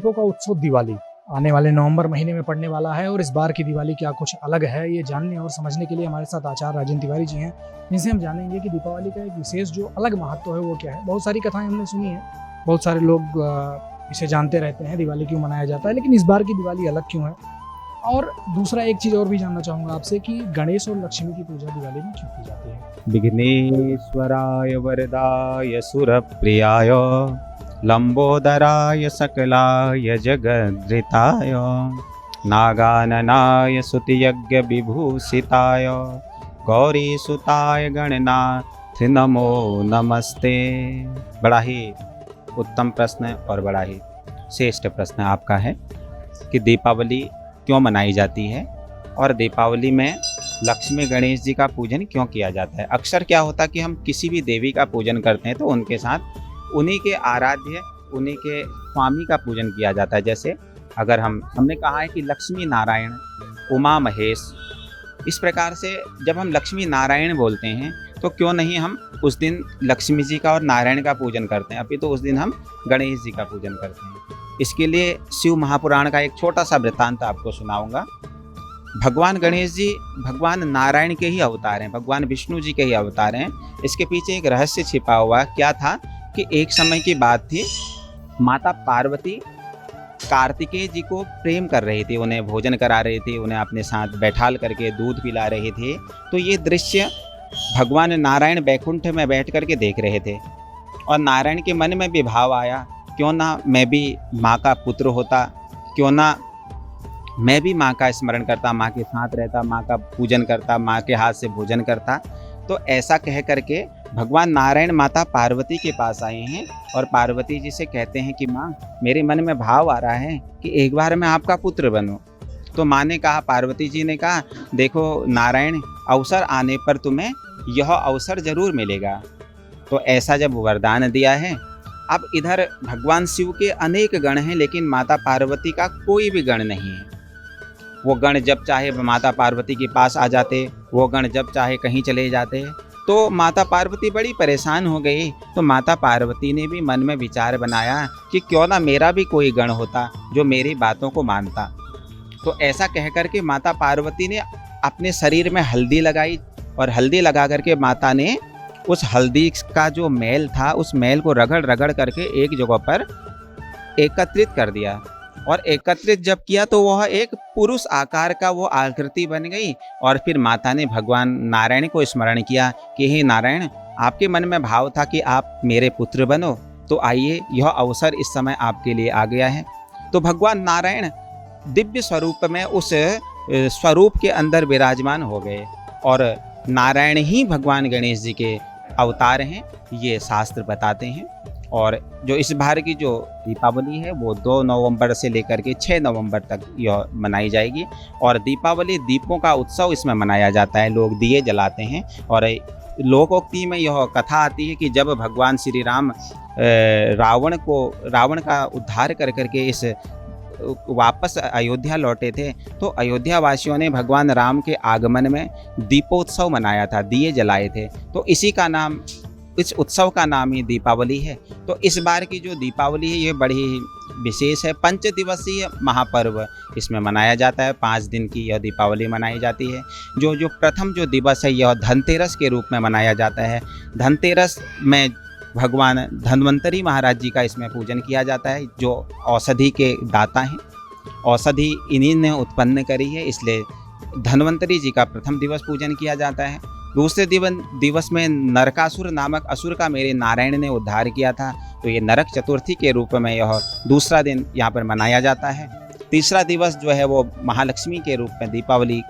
दीपों का उत्सव दिवाली आने वाले नवंबर महीने में पड़ने वाला है और इस बार की दिवाली क्या कुछ अलग है ये जानने और समझने के लिए हमारे साथ आचार्य राजेंद्र तिवारी जी हैं, जिनसे हम जानेंगे कि दीपावली का एक विशेष जो अलग महत्व है वो क्या है। बहुत सारी कथाएं हमने सुनी है, बहुत सारे लोग इसे जानते रहते हैं दिवाली क्यों मनाया जाता है, लेकिन इस बार की दिवाली अलग क्यों है। और दूसरा एक चीज़ और भी जानना चाहूँगा आपसे कि गणेश और लक्ष्मी की पूजा दिवाली में क्यों की जाती है। विघ्नेश्वराय वरदाय सुरप्रियाय लंबोदराय सकलाय जगद्धिताय नागाननाय स्तुतियज्ञ विभूषिताय गौरीसुताय गणनाथ नमो नमस्ते। बड़ा ही उत्तम प्रश्न और बड़ा ही श्रेष्ठ प्रश्न आपका है कि दीपावली क्यों मनाई जाती है और दीपावली में लक्ष्मी गणेश जी का पूजन क्यों किया जाता है। अक्सर क्या होता है कि हम किसी भी देवी का पूजन करते हैं तो उनके साथ उन्हीं के आराध्य उन्हीं के स्वामी का पूजन किया जाता है। जैसे अगर हमने कहा है कि लक्ष्मी नारायण उमा महेश, इस प्रकार से जब हम लक्ष्मी नारायण बोलते हैं तो क्यों नहीं हम उस दिन लक्ष्मी जी का और नारायण का पूजन करते हैं, अभी तो उस दिन हम गणेश जी का पूजन करते हैं। इसके लिए शिव महापुराण का एक छोटा सा वृत्तांत आपको सुनाऊंगा। भगवान गणेश जी भगवान नारायण के ही अवतार हैं, भगवान विष्णु जी के ही अवतार हैं। इसके पीछे एक रहस्य छिपा हुआ क्या था कि एक समय की बात थी, माता पार्वती कार्तिकेय जी को प्रेम कर रही थी, उन्हें भोजन करा रही थी, उन्हें अपने साथ बैठाल करके दूध पिला रहे थे। तो ये दृश्य भगवान नारायण वैकुंठ में बैठ करके देख रहे थे और नारायण के मन में भी भाव आया, क्यों ना मैं भी माँ का पुत्र होता, क्यों ना मैं भी माँ का स्मरण करता, माँ के साथ रहता, माँ का पूजन करता, माँ के हाथ से भोजन करता। तो ऐसा कह करके भगवान नारायण माता पार्वती के पास आए हैं और पार्वती जी से कहते हैं कि माँ, मेरे मन में भाव आ रहा है कि एक बार मैं आपका पुत्र बनूं। तो माँ ने कहा, पार्वती जी ने कहा, देखो नारायण, अवसर आने पर तुम्हें यह अवसर जरूर मिलेगा। तो ऐसा जब वरदान दिया है, अब इधर भगवान शिव के अनेक गण हैं लेकिन माता पार्वती का कोई भी गण नहीं है। वो गण जब चाहे माता पार्वती के पास आ जाते, वो गण जब चाहे कहीं चले जाते। तो माता पार्वती बड़ी परेशान हो गई। तो माता पार्वती ने भी मन में विचार बनाया कि क्यों ना मेरा भी कोई गण होता जो मेरी बातों को मानता। तो ऐसा कह करके माता पार्वती ने अपने शरीर में हल्दी लगाई और हल्दी लगा करके माता ने उस हल्दी का जो मैल था उस मैल को रगड़ रगड़ करके एक जगह पर एकत्रित कर दिया। और एकत्रित जब किया तो वह एक पुरुष आकार का वो आकृति बन गई। और फिर माता ने भगवान नारायण को स्मरण किया कि हे नारायण, आपके मन में भाव था कि आप मेरे पुत्र बनो, तो आइए यह अवसर इस समय आपके लिए आ गया है। तो भगवान नारायण दिव्य स्वरूप में उस स्वरूप के अंदर विराजमान हो गए और नारायण ही भगवान गणेश जी के अवतार हैं, ये शास्त्र बताते हैं। और जो इस बार की जो दीपावली है वो 2 नवंबर से लेकर के 6 नवंबर तक यह मनाई जाएगी। और दीपावली दीपों का उत्सव इसमें मनाया जाता है, लोग दिए जलाते हैं। और लोकोक्ति में यह कथा आती है कि जब भगवान श्री राम रावण का उद्धार कर करके इस वापस अयोध्या लौटे थे तो अयोध्या वासियों ने भगवान राम के आगमन में दीपोत्सव मनाया था, दिए जलाए थे। तो इस उत्सव का नाम ही दीपावली है। तो इस बार की जो दीपावली है ये बड़ी विशेष है, 5 दिवसीय महापर्व इसमें मनाया जाता है। 5 दिन की यह दीपावली मनाई जाती है। जो प्रथम जो दिवस है यह धनतेरस के रूप में मनाया जाता है। धनतेरस में भगवान धन्वंतरी महाराज जी का इसमें पूजन किया जाता है, जो औषधि के दाता हैं। औषधि इन्हीं ने उत्पन्न करी है, इसलिए धन्वंतरी जी का प्रथम दिवस पूजन किया जाता है। दूसरे दिवस में नरकासुर नामक असुर का मेरे नारायण ने उद्धार किया था, तो ये नरक चतुर्थी के रूप में यह दूसरा दिन यहाँ पर मनाया जाता है। तीसरा दिवस जो है वो महालक्ष्मी के रूप में दीपावली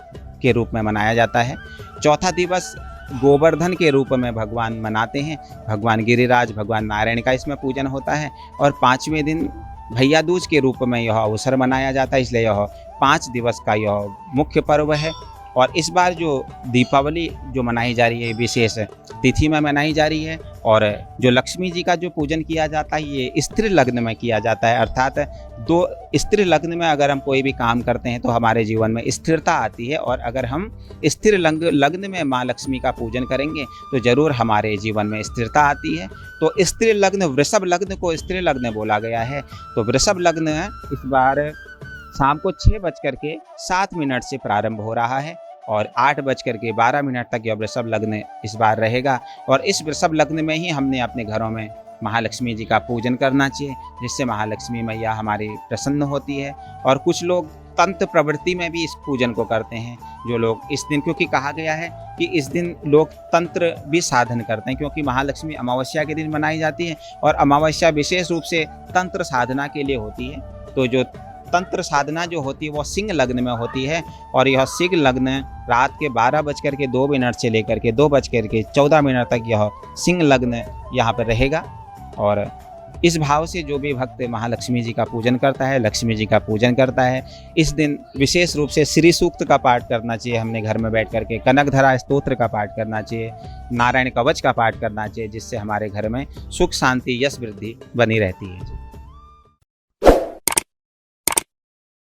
के रूप में मनाया जाता है। चौथा दिवस गोवर्धन के रूप में भगवान मनाते हैं, भगवान गिरिराज भगवान नारायण का इसमें पूजन होता है। और 5वें दिन भैया दूज के रूप में यह अवसर मनाया जाता है, इसलिए यह 5 दिवस का यह मुख्य पर्व है। और इस बार जो दीपावली जो मनाई जा रही है विशेष तिथि में मनाई जा रही है, और जो लक्ष्मी जी का जो पूजन किया जाता है ये स्त्री लग्न में किया जाता है। अर्थात दो स्त्री लग्न में अगर हम कोई भी काम करते हैं तो हमारे जीवन में स्थिरता आती है, और अगर हम स्त्री लग्न में माँ लक्ष्मी का पूजन करेंगे तो ज़रूर हमारे जीवन में स्थिरता आती है। तो स्त्री लग्न, वृषभ लग्न को स्त्री लग्न बोला गया है। तो वृषभ लग्न इस बार शाम को 6:07 से प्रारंभ हो रहा है और 8:12 तक यह वृषभ लग्न इस बार रहेगा। और इस वृषभ लग्न में ही हमने अपने घरों में महालक्ष्मी जी का पूजन करना चाहिए, जिससे महालक्ष्मी मैया हमारी प्रसन्न होती है। और कुछ लोग तंत्र प्रवृत्ति में भी इस पूजन को करते हैं, जो लोग इस दिन, क्योंकि कहा गया है कि इस दिन लोग तंत्र भी साधन करते हैं, क्योंकि महालक्ष्मी अमावस्या के दिन मनाई जाती है और अमावस्या विशेष रूप से तंत्र साधना के लिए होती है। तो जो तंत्र साधना जो होती है वो सिंह लग्न में होती है, और यह सिंह लग्न रात के 12:02 से लेकर के 2:14 तक यह सिंह लग्न यहाँ पर रहेगा। और इस भाव से जो भी भक्त महालक्ष्मी जी का पूजन करता है, लक्ष्मी जी का पूजन करता है, इस दिन विशेष रूप से श्री सूक्त का पाठ करना चाहिए। हमने घर में बैठ करके कनकधरा स्तोत्र का पाठ करना चाहिए, नारायण कवच का पाठ करना चाहिए, जिससे हमारे घर में सुख शांति यश वृद्धि बनी रहती है।